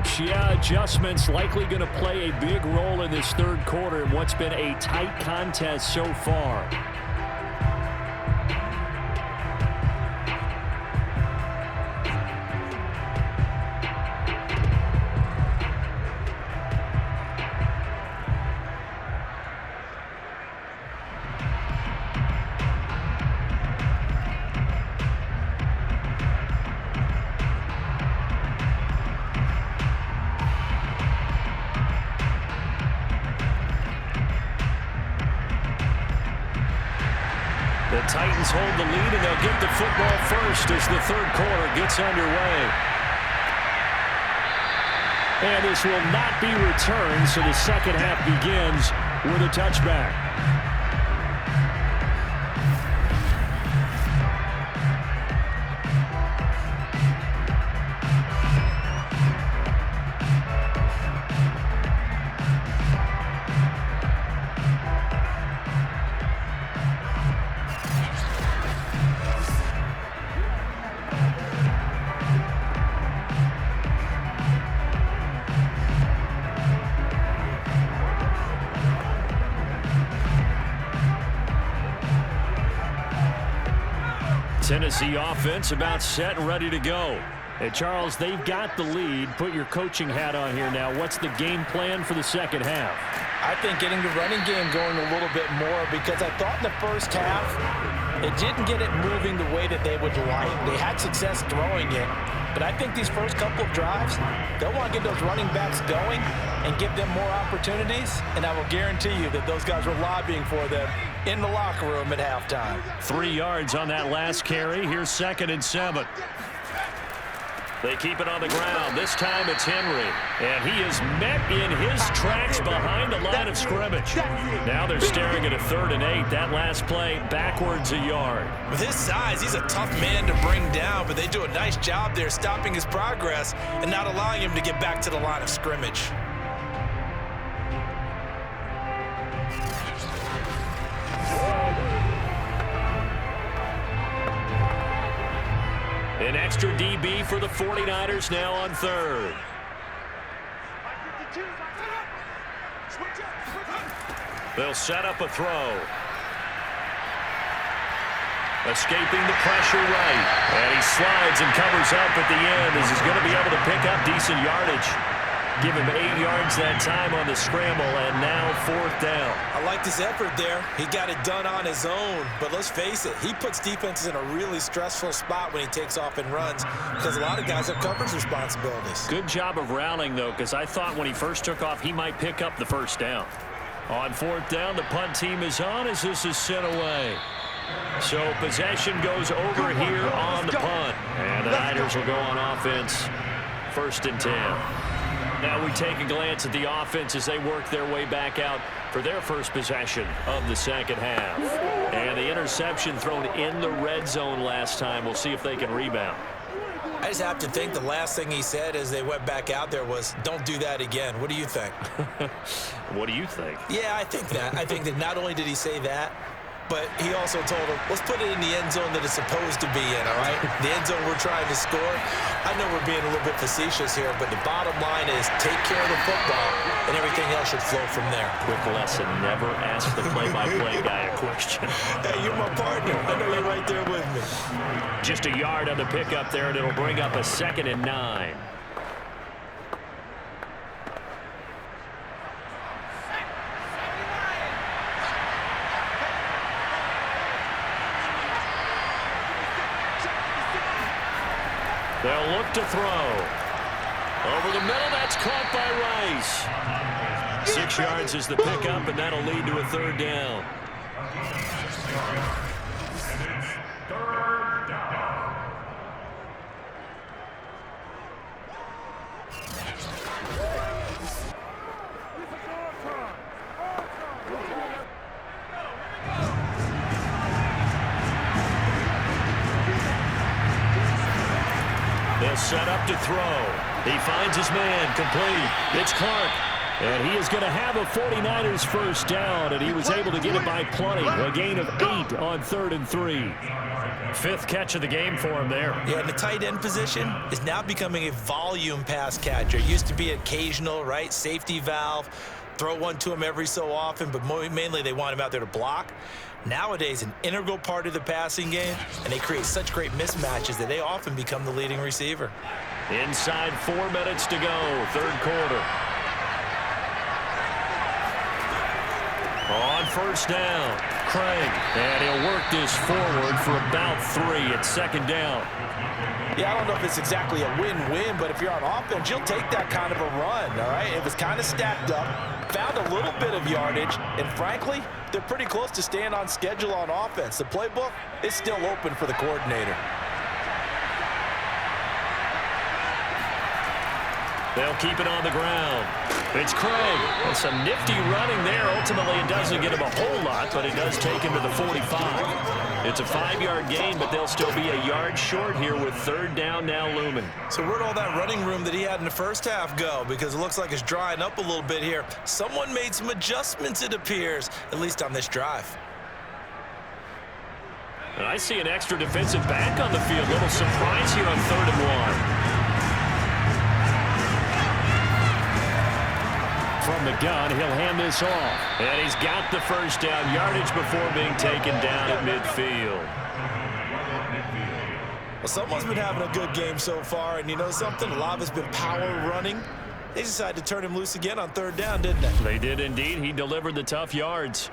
Coach. Yeah, adjustments likely going to play a big role in this third quarter in what's been a tight contest so far. The Titans hold the lead, and they'll get the football first as the third quarter gets underway. And this will not be returned, so the second half begins with a touchback. Tennessee offense about set and ready to go. Hey, Charles, they've got the lead. Put your coaching hat on here now. What's the game plan for the second half? I think getting the running game going a little bit more, because I thought in the first half it didn't get it moving the way that they would like. They had success throwing it, but I think these first couple of drives, they'll want to get those running backs going and give them more opportunities, and I will guarantee you that those guys were lobbying for them in the locker room at halftime. 3 yards on that last carry. Here's 2nd and 7. They keep it on the ground. This time it's Henry. And he is met in his tracks behind the line of scrimmage. Now they're staring at a 3rd and 8. That last play backwards a yard. With his size, he's a tough man to bring down, but they do a nice job there stopping his progress and not allowing him to get back to the line of scrimmage. An extra DB for the 49ers now on 3rd. They'll set up a throw. Escaping the pressure right. And he slides and covers up at the end as he's going to be able to pick up decent yardage. Give him 8 yards that time on the scramble, and now 4th down. I liked his effort there. He got it done on his own. But let's face it, he puts defenses in a really stressful spot when he takes off and runs, because a lot of guys have coverage responsibilities. Good job of rallying, though, because I thought when he first took off, he might pick up the 1st down. On 4th down, the punt team is on as this is sent away. So possession goes over here on the punt. And the Niners will go on offense, 1st and 10. Now we take a glance at the offense as they work their way back out for their first possession of the second half. And the interception thrown in the red zone last time. We'll see if they can rebound. I just have to think the last thing he said as they went back out there was, don't do that again. What do you think? What do you think? Yeah, I think that. I think that not only did he say that, but he also told him, let's put it in the end zone that it's supposed to be in, all right? The end zone we're trying to score. I know we're being a little bit facetious here, but the bottom line is take care of the football, and everything else should flow from there. Quick lesson, never ask the play-by-play guy a question. Hey, you're my partner. I know you're right there with me. Just a yard on the pickup there, and it'll bring up a 2nd and 9. They'll look to throw. Over the middle, that's caught by Rice. 6 yards is the pickup, and that'll lead to a 3rd down. They'll set up to throw. He finds his man, complete. It's Clark. And he is going to have a 49ers first down, and he was able to get it by plenty. A gain of 8 on 3rd and 3. Fifth catch of the game for him there. Yeah, and the tight end position is now becoming a volume pass catcher. It used to be occasional, right? Safety valve. Throw one to him every so often, but mainly they want him out there to block. Nowadays, an integral part of the passing game, and they create such great mismatches that they often become the leading receiver. Inside 4 minutes to go, third quarter. On first down, Craig, and he'll work this forward for about 3 at second down. Yeah, I don't know if it's exactly a win-win, but if you're on offense, you'll take that kind of a run, all right? It was kind of stacked up, found a little bit of yardage, and frankly, they're pretty close to staying on schedule on offense. The playbook is still open for the coordinator. They'll keep it on the ground. It's Craig. And some nifty running there. Ultimately, it doesn't get him a whole lot, but it does take him to the 45. It's a 5-yard gain, but they'll still be a yard short here with third down now looming. So where'd all that running room that he had in the first half go? Because it looks like it's drying up a little bit here. Someone made some adjustments, it appears, at least on this drive. And I see an extra defensive back on the field. Little surprise here on 3rd and 1. From the gun, he'll hand this off. And he's got the first down yardage before being taken down at midfield. Well, someone's been having a good game so far, and you know something? A lot of it's been power running. They decided to turn him loose again on 3rd down, didn't they? They did indeed. He delivered the tough yards.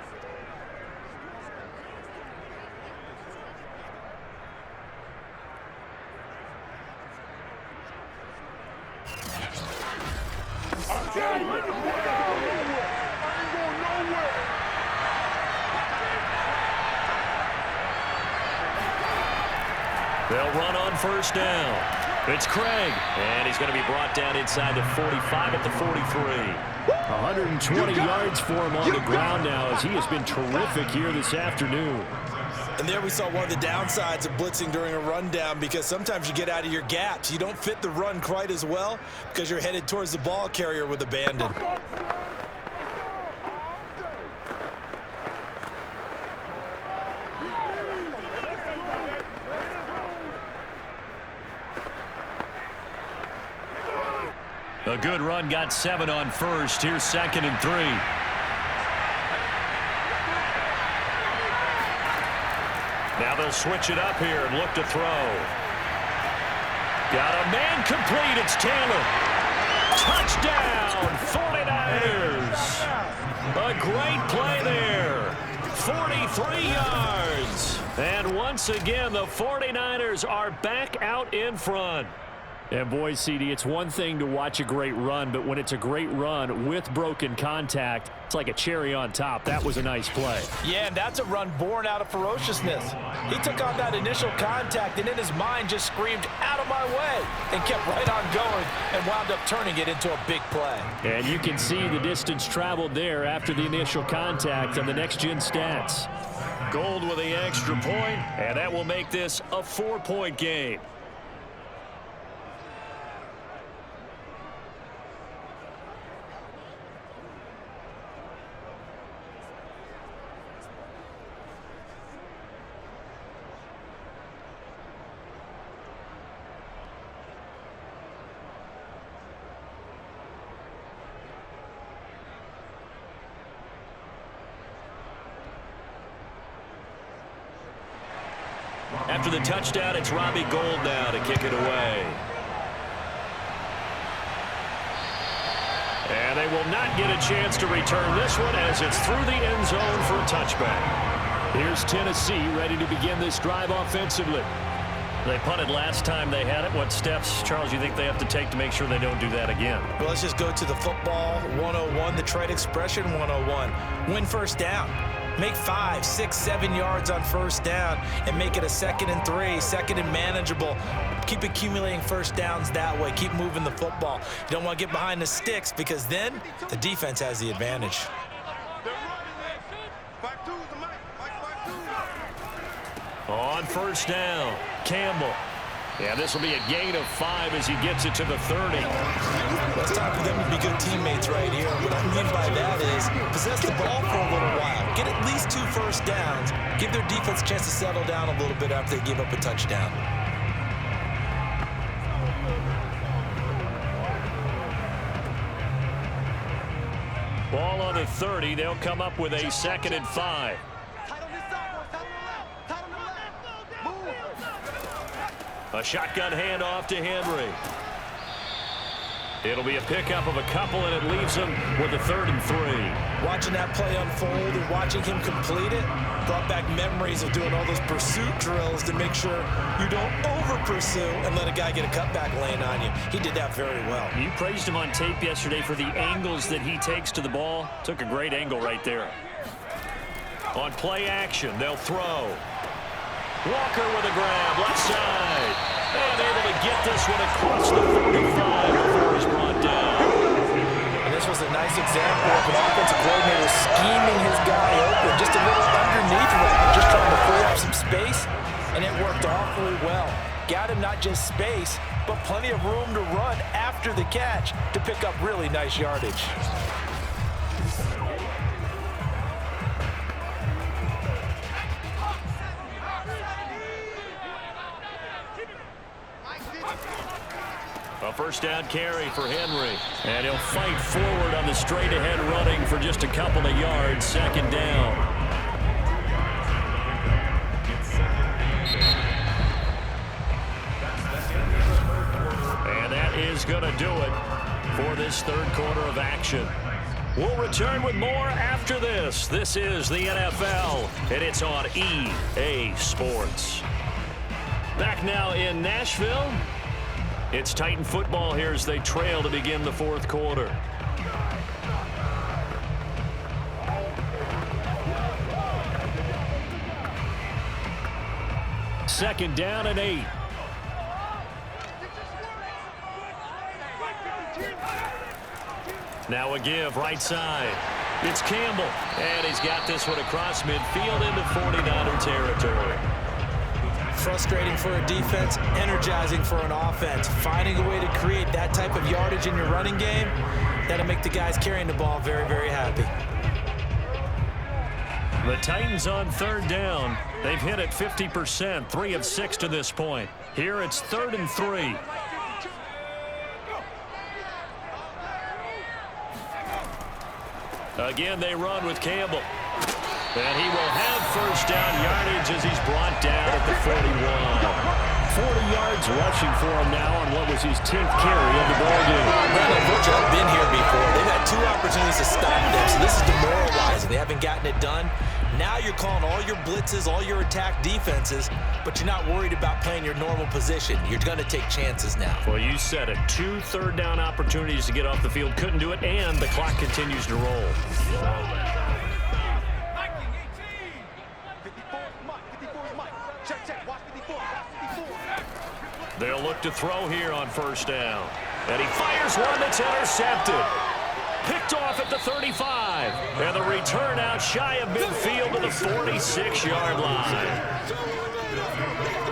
They'll run on first down. It's Craig, and he's going to be brought down inside the 45 at the 43. 120 yards for him on the ground now as he has been terrific here this afternoon. And there we saw one of the downsides of blitzing during a rundown, because sometimes you get out of your gaps. You don't fit the run quite as well because you're headed towards the ball carrier with abandon. A good run, got 7 on first. Here's 2nd and 3. Now they'll switch it up here and look to throw. Got a man complete. It's Taylor. Touchdown, 49ers. A great play there. 43 yards. And once again, the 49ers are back out in front. And boy, CD, it's one thing to watch a great run, but when it's a great run with broken contact, it's like a cherry on top. That was a nice play. Yeah, and that's a run born out of ferociousness. He took on that initial contact and in his mind just screamed, "Out of my way," and kept right on going and wound up turning it into a big play. And you can see the distance traveled there after the initial contact on the next-gen stats. Gold with the extra point, and that will make this a 4-point game. After the touchdown, it's Robbie Gould now to kick it away. And they will not get a chance to return this one as it's through the end zone for a touchback. Here's Tennessee ready to begin this drive offensively. They punted last time they had it. What steps, Charles, you think they have to take to make sure they don't do that again? Well, let's just go to the football 101, the trade expression 101. Win first down. Make 5, 6, 7 yards on first down and make it a 2nd and 3, 2nd and manageable. Keep accumulating first downs that way. Keep moving the football. You don't want to get behind the sticks because then the defense has the advantage. On first down, Campbell. Yeah, this will be a gain of 5 as he gets it to the 30. Well, it's time for them to be good teammates right here. What I mean by that is possess the ball for a little while. Get at least 2 first downs. Give their defense a chance to settle down a little bit after they give up a touchdown. Ball on the 30. They'll come up with a 2nd and 5. A shotgun handoff to Henry. It'll be a pickup of a couple, and it leaves him with a 3rd and 3. Watching that play unfold and watching him complete it brought back memories of doing all those pursuit drills to make sure you don't over-pursue and let a guy get a cutback lane on you. He did that very well. You praised him on tape yesterday for the angles that he takes to the ball. Took a great angle right there. On play action, they'll throw. Walker with a grab, left side. And able to get this one across the 45 before he's brought down. And this was a nice example of an offensive coordinator scheming his guy open. Just a little underneath route, just trying to free up some space. And it worked awfully well. Got him not just space, but plenty of room to run after the catch to pick up really nice yardage. A first down carry for Henry. And he'll fight forward on the straight-ahead running for just a couple of yards. 2nd down. And that is going to do it for this 3rd quarter of action. We'll return with more after this. This is the NFL, and it's on EA Sports. Back now in Nashville. It's Titan football here as they trail to begin the 4th quarter. Second down and 8. Now a give right side. It's Campbell. And he's got this one across midfield into 49er territory. Frustrating for a defense, energizing for an offense. Finding a way to create that type of yardage in your running game, that'll make the guys carrying the ball very, very happy. The Titans on 3rd down. They've hit it 50%, 3 of 6 to this point. Here it's 3rd and 3. Again, they run with Campbell. And he will have first down yardage as he's brought down at the 41. 40 yards rushing for him now on what was his 10th carry of the ballgame. Brandon Butcher have been here before. They've had 2 opportunities to stop them, so this is demoralizing. They haven't gotten it done. Now you're calling all your blitzes, all your attack defenses, but you're not worried about playing your normal position. You're going to take chances now. Well, you said it. 2 3rd down opportunities to get off the field. Couldn't do it, and the clock continues to roll. They'll look to throw here on first down. And he fires one that's intercepted. Picked off at the 35. And the return out shy of midfield to the 46-yard line.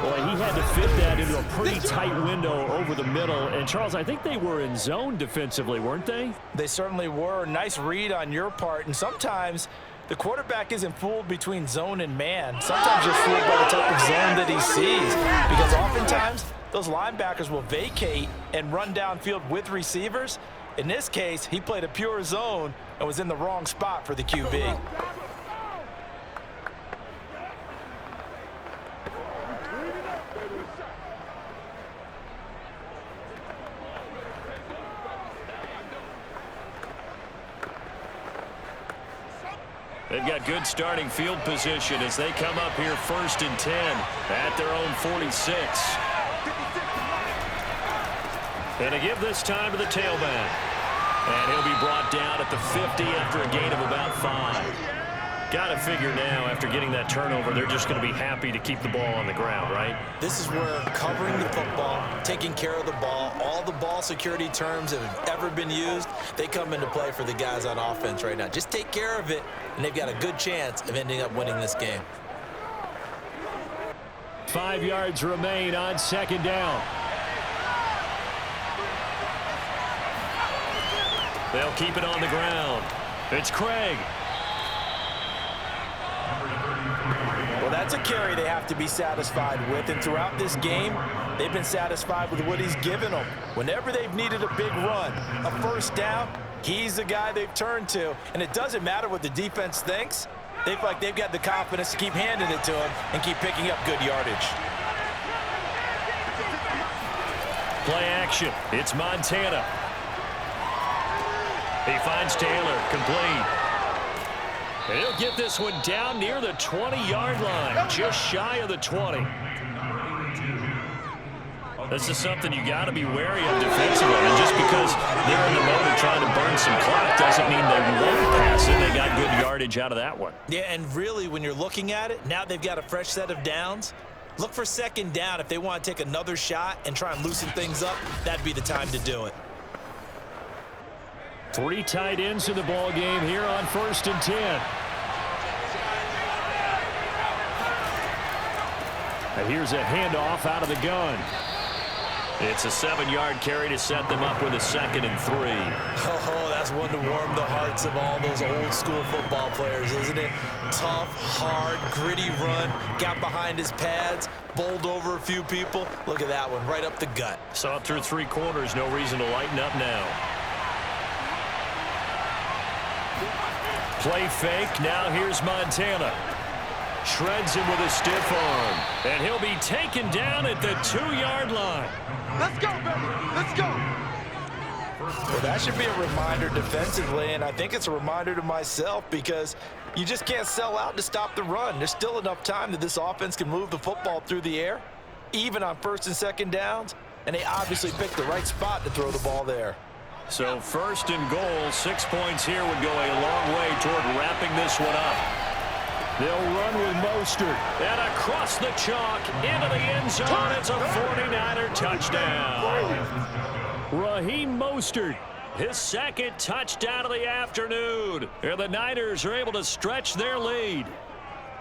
Boy, he had to fit that into a pretty tight window over the middle. And, Charles, I think they were in zone defensively, weren't they? They certainly were. Nice read on your part. And sometimes the quarterback isn't fooled between zone and man. Sometimes you're fooled by the type of zone that he sees. Because oftentimes those linebackers will vacate and run downfield with receivers. In this case, he played a pure zone and was in the wrong spot for the QB. They've got good starting field position as they come up here 1st and 10 at their own 46. And to give this time to the tailback. And he'll be brought down at the 50 after a gain of about 5. Got to figure now, after getting that turnover, they're just going to be happy to keep the ball on the ground, right? This is where covering the football, taking care of the ball, all the ball security terms that have ever been used, they come into play for the guys on offense right now. Just take care of it, and they've got a good chance of ending up winning this game. 5 yards remain on second down. They'll keep it on the ground. It's Craig. Well, that's a carry they have to be satisfied with, and throughout this game, they've been satisfied with what he's given them. Whenever they've needed a big run, a first down, he's the guy they've turned to, and it doesn't matter what the defense thinks. They feel like they've got the confidence to keep handing it to him and keep picking up good yardage. Play action. It's Montana. He finds Taylor, complete. And he'll get this one down near the 20-yard line, just shy of the 20. This is something you got to be wary of defensively. And just because they're in the mode of trying to burn some clock doesn't mean they won't pass it. They got good yardage out of that one. Yeah, and really, when you're looking at it, now they've got a fresh set of downs. Look for second down. If they want to take another shot and try and loosen things up, that'd be the time to do it. 3 tight ends in the ball game here on 1st and 10. And here's a handoff out of the gun. It's a 7-yard carry to set them up with a 2nd and 3. Oh, that's one to warm the hearts of all those old school football players, isn't it? Tough, hard, gritty run, got behind his pads, bowled over a few people. Look at that one, right up the gut. Saw it through 3 quarters, no reason to lighten up now. Play fake, now here's Montana. Shreds him with a stiff arm. And he'll be taken down at the 2-yard line. Let's go, baby. Let's go. Well, that should be a reminder defensively, and I think it's a reminder to myself because you just can't sell out to stop the run. There's still enough time that this offense can move the football through the air, even on 1st and 2nd downs, and they obviously picked the right spot to throw the ball there. So 1st and goal, 6 points here would go a long way toward wrapping this one up. They'll run with Mostert. And across the chalk, into the end zone. It's a 49er touchdown. Raheem Mostert, his 2nd touchdown of the afternoon. And the Niners are able to stretch their lead.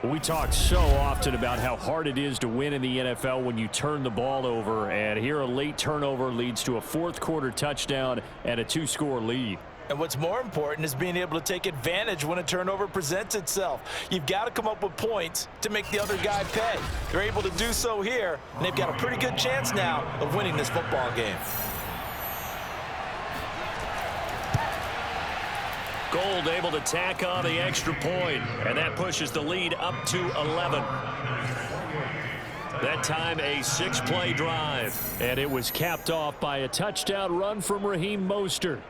We talk so often about how hard it is to win in the NFL when you turn the ball over. And here a late turnover leads to a 4th quarter touchdown and a 2-score lead. And what's more important is being able to take advantage when a turnover presents itself. You've got to come up with points to make the other guy pay. They're able to do so here, and they've got a pretty good chance now of winning this football game. Gold able to tack on the extra point, and that pushes the lead up to 11. That time a 6-play drive, and it was capped off by a touchdown run from Raheem Mostert.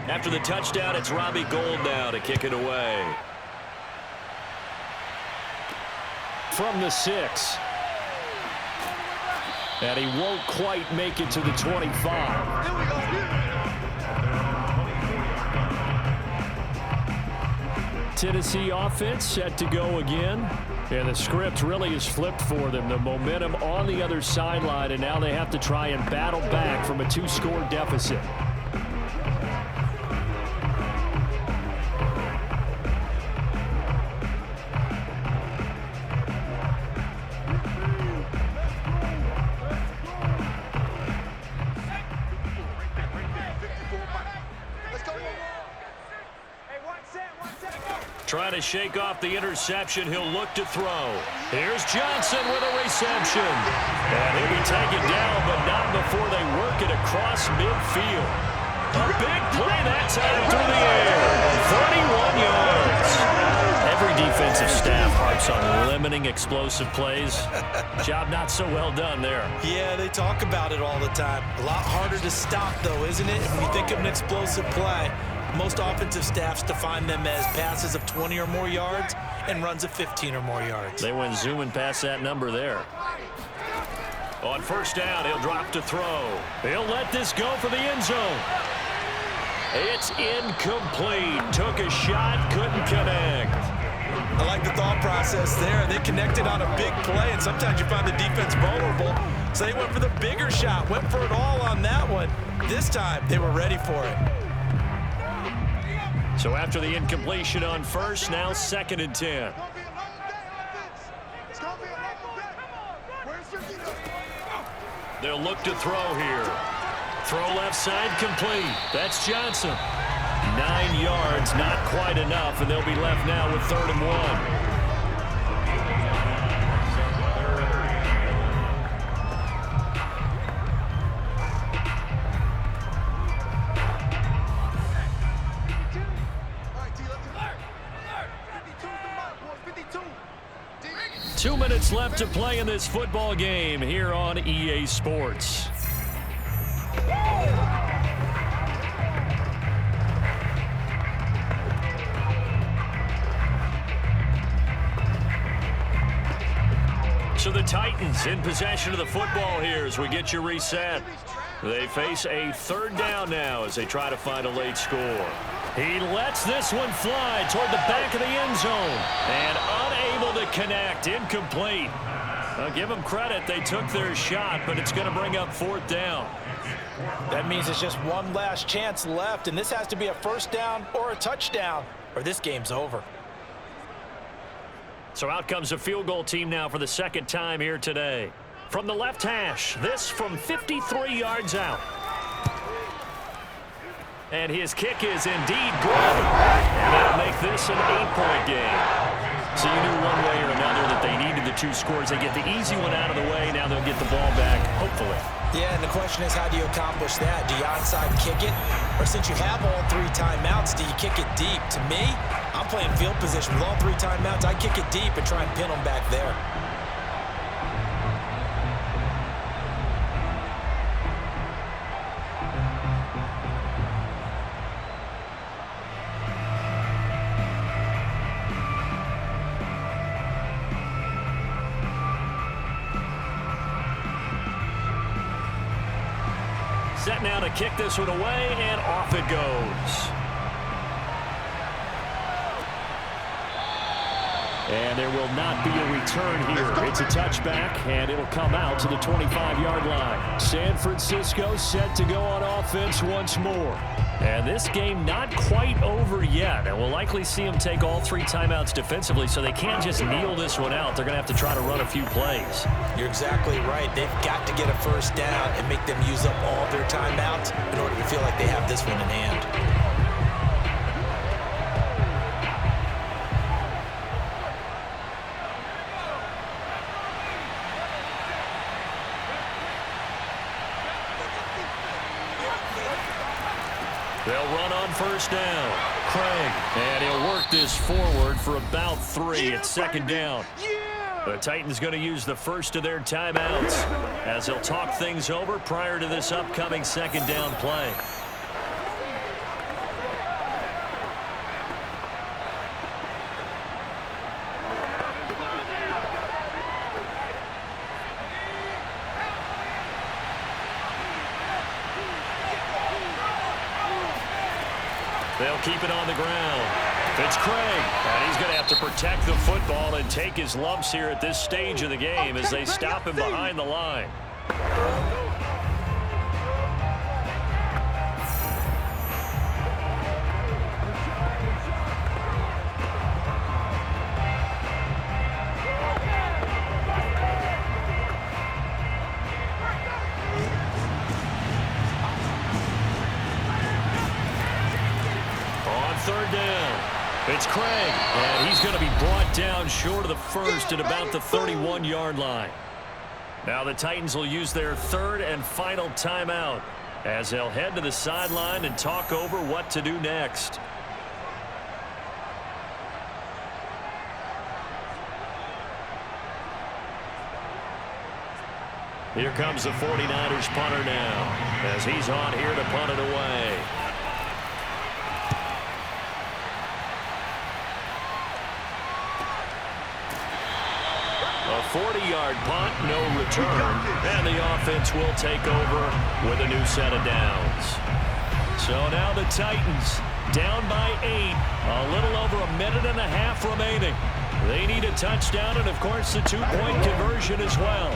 After the touchdown, it's Robbie Gould now to kick it away. From the 6. And he won't quite make it to the 25. Here we go. Tennessee offense set to go again. And the script really is flipped for them. The momentum on the other sideline, and now they have to try and battle back from a 2-score deficit. Trying to shake off the interception. He'll look to throw. Here's Johnson with a reception. And he'll be taken down, but not before they work it across midfield. A big play that time through the air. 31 yards. Every defensive staff harps on limiting explosive plays. Job not so well done there. Yeah, they talk about it all the time. A lot harder to stop, though, isn't it? When you think of an explosive play, most offensive staffs define them as passes of 20 or more yards and runs of 15 or more yards. They went zooming past that number there. On 1st down, he'll drop to throw. He'll let this go for the end zone. It's incomplete. Took a shot, couldn't connect. I like the thought process there. They connected on a big play, and sometimes you find the defense vulnerable. So they went for the bigger shot, went for it all on that one. This time, they were ready for it. So after the incompletion on first, now 2nd and 10. They'll look to throw here. Throw left side complete. That's Johnson. 9 yards, not quite enough, and they'll be left now with 3rd and 1. 2 minutes left to play in this football game here on EA Sports. So the Titans in possession of the football here as we get you reset. They face a 3rd down now as they try to find a late score. He lets this one fly toward the back of the end zone and unable to connect. Incomplete. I'll give them credit. They took their shot, but it's going to bring up 4th down. That means there's just one last chance left, and this has to be a 1st down or a touchdown, or this game's over. So out comes a field goal team now for the 2nd time here today. From the left hash, this from 53 yards out. And his kick is indeed good. And that'll make this an 8-point game. So you knew one way or another that they needed the 2 scores. They get the easy one out of the way. Now they'll get the ball back, hopefully. Yeah, and the question is, how do you accomplish that? Do you onside kick it? Or since you have all 3 timeouts, do you kick it deep? To me, I'm playing field position with all 3 timeouts. I kick it deep and try and pin them back there. Set now to kick this one away, and off it goes. And there will not be a return here. It's a touchback, and it'll come out to the 25-yard line. San Francisco set to go on offense once more. And this game not quite over yet. And we'll likely see them take all 3 timeouts defensively, so they can't just kneel this one out. They're going to have to try to run a few plays. You're exactly right. They've got to get a 1st down and make them use up all their timeouts in order to feel like they have this one in hand. They'll run on 1st down. Craig, and he'll work this forward for about 3. It's 2nd down. The Titans going to use the first of their timeouts as they'll talk things over prior to this upcoming 2nd down play. They'll keep it on the ground. It's Craig, and he's going to have to protect the football and take his lumps here at this stage of the game as they stop him behind the line. It's Craig, and he's going to be brought down short of the first at about the 31-yard line. Now the Titans will use their 3rd and final timeout as they'll head to the sideline and talk over what to do next. Here comes the 49ers punter now as he's on here to punt it away. A 40-yard punt, no return, and the offense will take over with a new set of downs. So now the Titans down by 8. A little over a minute and a half remaining. They need a touchdown and, of course, the two-point conversion as well.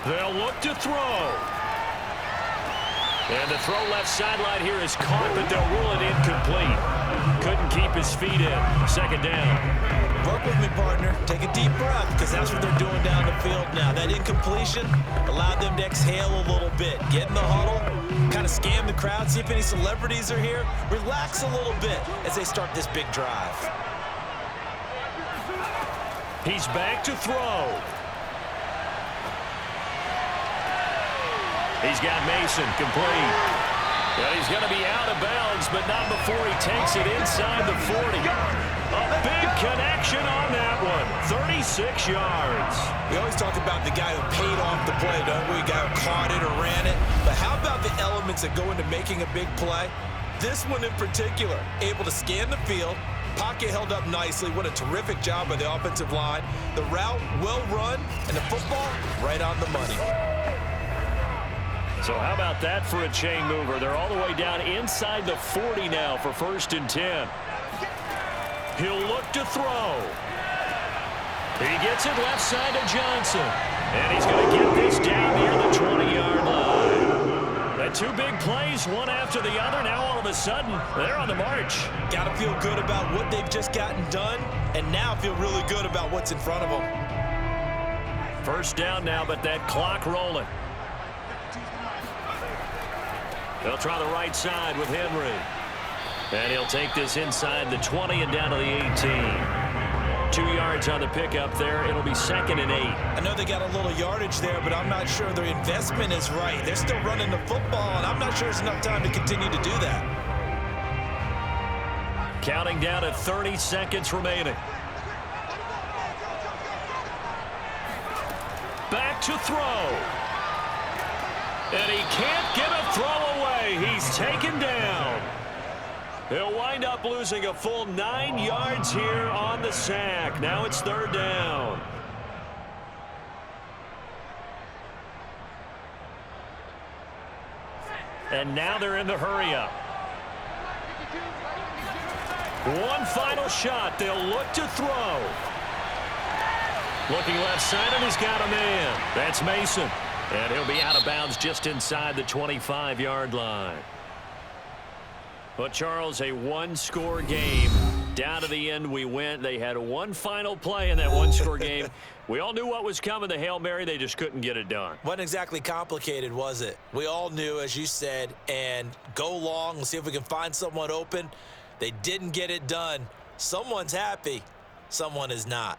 They'll look to throw. And the throw left sideline here is caught, but they'll rule it incomplete. Couldn't keep his feet in. Second down. Work with me, partner. Take a deep breath, because that's what they're doing down the field now. That incompletion allowed them to exhale a little bit. Get in the huddle, kind of scan the crowd, see if any celebrities are here. Relax a little bit as they start this big drive. He's back to throw. He's got Mason complete. And he's going to be out of bounds, but not before he takes it inside the 40. A big connection on that one. 36 yards. We always talk about the guy who paid off the play, don't we? The guy who caught it or ran it. But how about the elements that go into making a big play? This one in particular, able to scan the field. Pocket held up nicely. What a terrific job by the offensive line. The route well run, and the football right on the money. So how about that for a chain mover? They're all the way down inside the 40 now for 1st and 10. He'll look to throw. He gets it left side to Johnson. And he's going to get this down near the 20-yard line. The two big plays, one after the other. Now all of a sudden, they're on the march. Got to feel good about what they've just gotten done, and now feel really good about what's in front of them. First down now, but that clock rolling. They'll try the right side with Henry. And he'll take this inside the 20 and down to the 18. 2 yards on the pickup there. It'll be 2nd and 8. I know they got a little yardage there, but I'm not sure their investment is right. They're still running the football, and I'm not sure there's enough time to continue to do that. Counting down at 30 seconds remaining. Back to throw. And he can't get a throw away. He's taken down. He'll wind up losing a full 9 yards here on the sack. Now it's 3rd down. And now they're in the hurry-up. One final shot. They'll look to throw. Looking left side, and he's got a man. That's Mason. And he'll be out of bounds just inside the 25-yard line. But, Charles, a one-score game. Down to the end we went. They had one final play in that one-score game. We all knew what was coming, the Hail Mary. They just couldn't get it done. Wasn't exactly complicated, was it? We all knew, as you said, and go long and see if we can find someone open. They didn't get it done. Someone's happy. Someone is not.